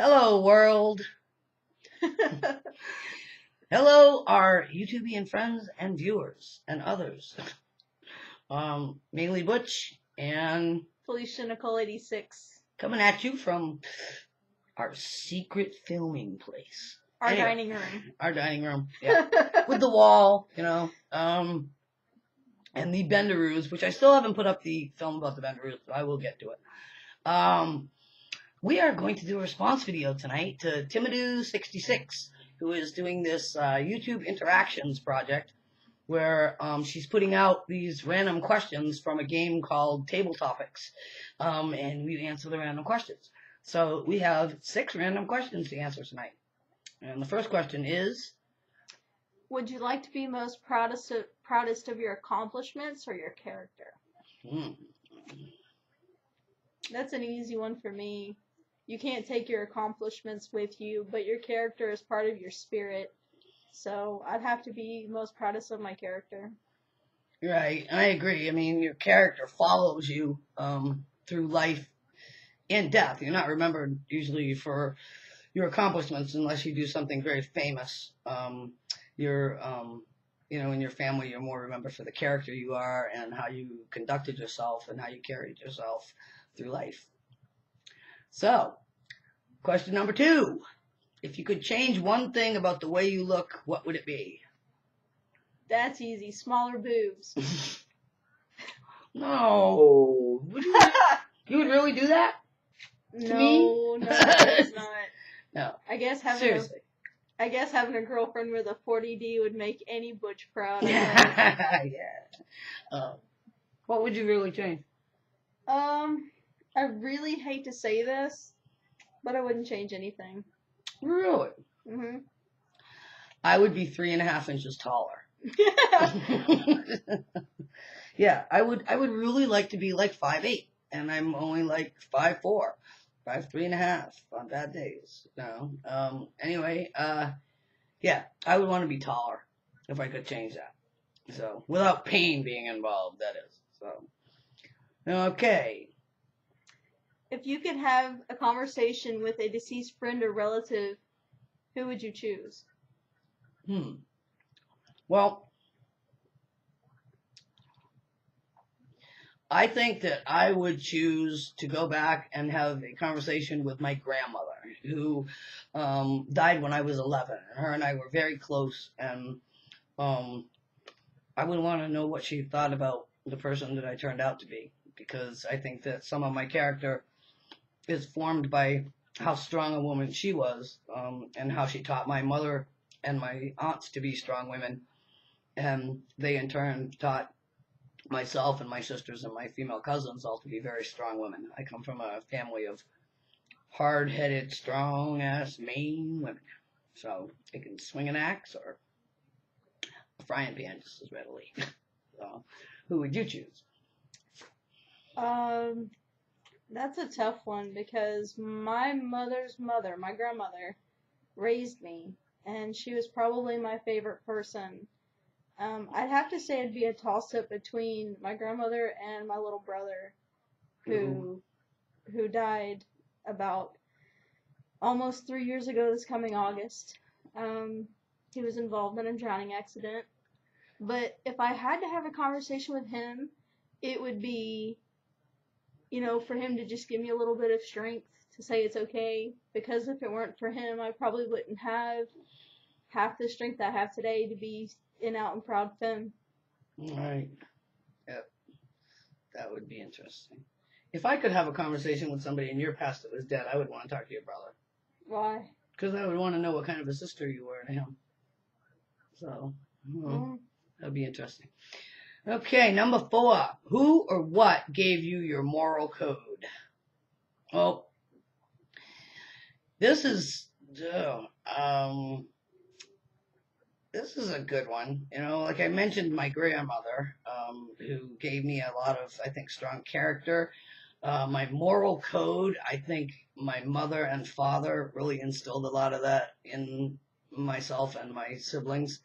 Hello, world. Hello, our YouTubian friends and viewers and others. Mainly Butch and Felicia86. coming at you from our secret filming place. Our dining room. Our dining room, yeah. With the wall, and the Bendaroos, which I still haven't put up the film about the Bendaroos, but I will get to it. We are going to do a response video tonight to Timido66, who is doing this YouTube interactions project where she's putting out these random questions from a game called Table Topics, and we answer the random questions. So we have 6 random questions to answer tonight. And the first question is, would you like to be most proudest of your accomplishments or your character? That's an easy one for me. You can't take your accomplishments with you, but your character is part of your spirit. So I'd have to be most proudest of my character. Right, I agree. I mean, your character follows you through life and death. You're not remembered usually for your accomplishments unless you do something very famous. In your family, you're more remembered for the character you are and how you conducted yourself and how you carried yourself through life. So, question number 2. If you could change one thing about the way you look, what would it be? That's easy. Smaller boobs. No. You would really do that? To me? No, it's not. No. I guess having a girlfriend with a 40D would make any butch proud. Yeah. What would you really change? I really hate to say this, but I wouldn't change anything. Really? Mm-hmm. I would be 3.5 inches taller. Yeah, I would really like to be like 5'8", and I'm only like 5'4", 5'3.5" on bad days. Anyway, yeah, I would want to be taller if I could change that. So without pain being involved, that is. So okay. If you could have a conversation with a deceased friend or relative, who would you choose? Well, I think that I would choose to go back and have a conversation with my grandmother, who died when I was 11. Her and I were very close, and I would want to know what she thought about the person that I turned out to be, because I think that some of my character is formed by how strong a woman she was, and how she taught my mother and my aunts to be strong women, and they in turn taught myself and my sisters and my female cousins all to be very strong women. I come from a family of hard-headed, strong-ass Maine women, so they can swing an axe or a frying pan just as readily. So, who would you choose? That's a tough one because my mother's mother, my grandmother, raised me, and she was probably my favorite person. I'd have to say it'd be a toss-up between my grandmother and my little brother, who died about almost 3 years ago this coming August. He was involved in a drowning accident. But if I had to have a conversation with him, it would be, for him to just give me a little bit of strength to say it's okay. Because if it weren't for him, I probably wouldn't have half the strength I have today to be an out and proud femme. Right. Yep. That would be interesting. If I could have a conversation with somebody in your past that was dead, I would want to talk to your brother. Why? Because I would want to know what kind of a sister you were to him. So, that'd be interesting. Okay, number 4. Who or what gave you your moral code? Well, this is a good one. Like I mentioned, my grandmother, who gave me a lot of, I think, strong character. My moral code, I think my mother and father really instilled a lot of that in myself and my siblings.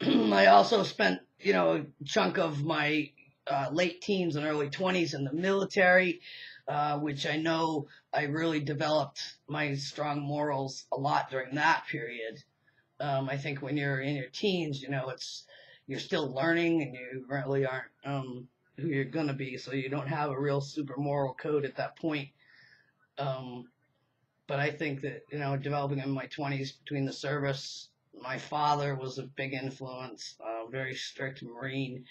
I also spent, a chunk of my late teens and early 20s in the military. which I know I really developed my strong morals a lot during that period. I think when you're in your teens, you're still learning and you really aren't who you're gonna be, so you don't have a real super moral code at that point. Um, but I think that developing in my 20s between the service, my father was a big influence, very strict Marine,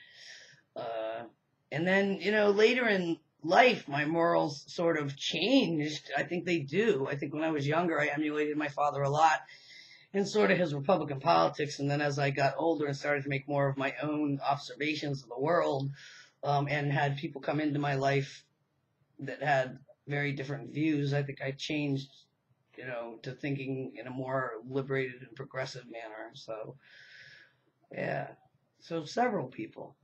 uh, and then later in life my morals sort of changed. I think they do. I think when I was younger I emulated my father a lot in sort of his Republican politics. And then as I got older and started to make more of my own observations of the world, and had people come into my life that had very different views, I think I changed, to thinking in a more liberated and progressive manner. So, yeah. So several people.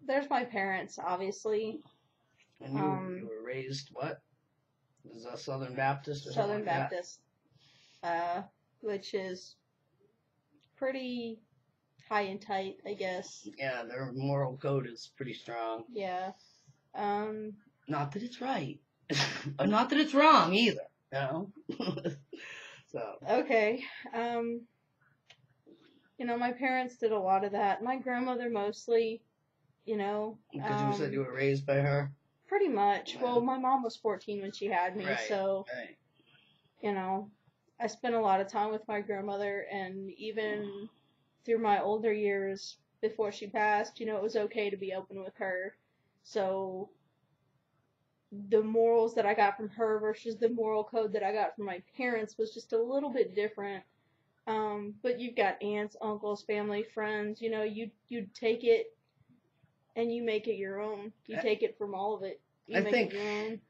There's my parents, obviously. And you were raised what? Is that Southern Baptist or Southern something like Baptist, which is pretty high and tight, I guess. Yeah, their moral code is pretty strong. Yeah. Not that it's right. Not that it's wrong either, So. Okay. My parents did a lot of that. My grandmother mostly, Because you said you were raised by her? Pretty much. Yeah. Well, my mom was 14 when she had me, right, so, right. I spent a lot of time with my grandmother, and even through my older years before she passed, it was okay to be open with her. So the morals that I got from her versus the moral code that I got from my parents was just a little bit different. But you've got aunts, uncles, family, friends, you take it and you make it your own. You take it from all of it. You make it your own.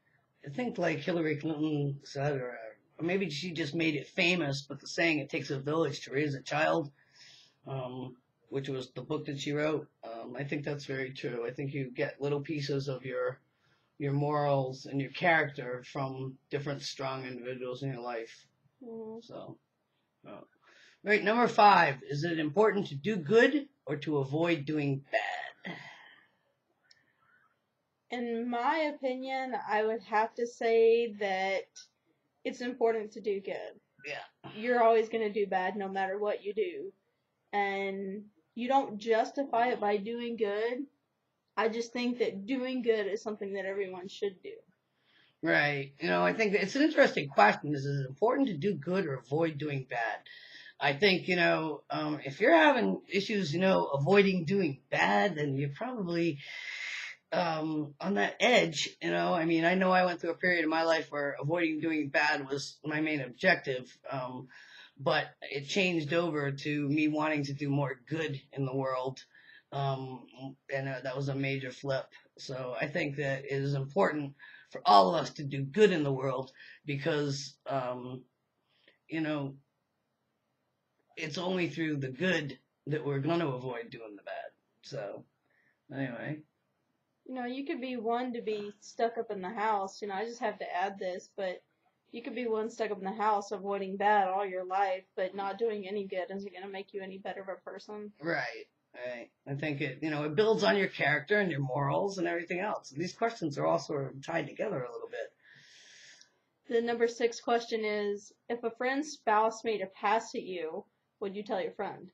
I think like Hillary Clinton said, or maybe she just made it famous, but the saying, it takes a village to raise a child, which was the book that she wrote. I think that's very true. I think you get little pieces of your morals and your character from different strong individuals in your life. Mm. So, right, number 5. Is it important to do good or to avoid doing bad? In my opinion, I would have to say that it's important to do good. Yeah. You're always going to do bad no matter what you do. And you don't justify it by doing good. I just think that doing good is something that everyone should do. Right. I think it's an interesting question. Is it important to do good or avoid doing bad? I think, if you're having issues, avoiding doing bad, then you're probably on that edge. I know I went through a period of my life where avoiding doing bad was my main objective. But it changed over to me wanting to do more good in the world. And that was a major flip. So I think that it is important for all of us to do good in the world because, it's only through the good that we're going to avoid doing the bad. So, anyway. You could be one to be stuck up in the house. I just have to add this, but you could be one stuck up in the house avoiding bad all your life, but not doing any good isn't going to make you any better of a person. Right. Right. I think it builds on your character and your morals and everything else. And these questions are all sort of tied together a little bit. The number 6 question is, if a friend's spouse made a pass at you, would you tell your friend?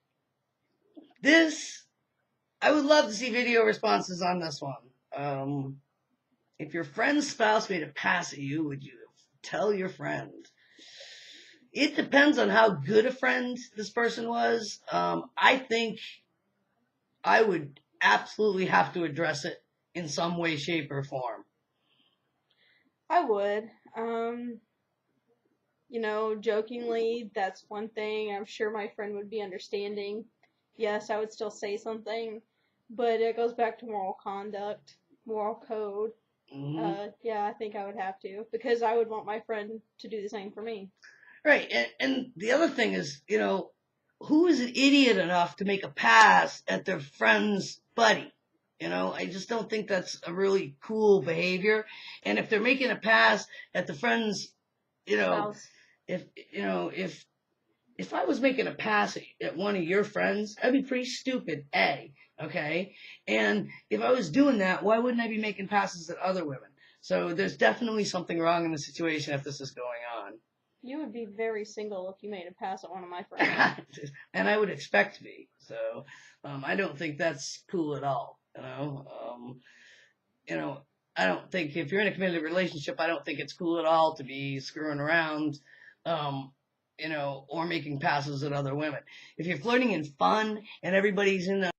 I would love to see video responses on this one. If your friend's spouse made a pass at you, would you tell your friend? It depends on how good a friend this person was. I think I would absolutely have to address it in some way, shape, or form. I would. Jokingly, that's one thing. I'm sure my friend would be understanding. Yes, I would still say something, but it goes back to moral conduct, moral code. Mm-hmm. Yeah, I think I would have to, because I would want my friend to do the same for me. Right, and the other thing is, who is an idiot enough to make a pass at their friend's buddy? I just don't think that's a really cool behavior. And if they're making a pass at the friend's, Spouse. if if I was making a pass at one of your friends, I'd be pretty stupid, A, okay? And if I was doing that, why wouldn't I be making passes at other women? So there's definitely something wrong in the situation if this is going on. You would be very single if you made a pass at one of my friends. And I would expect to be. So I don't think that's cool at all, you know, I don't think if you're in a committed relationship, I don't think it's cool at all to be screwing around, or making passes at other women. If you're flirting in fun and everybody's in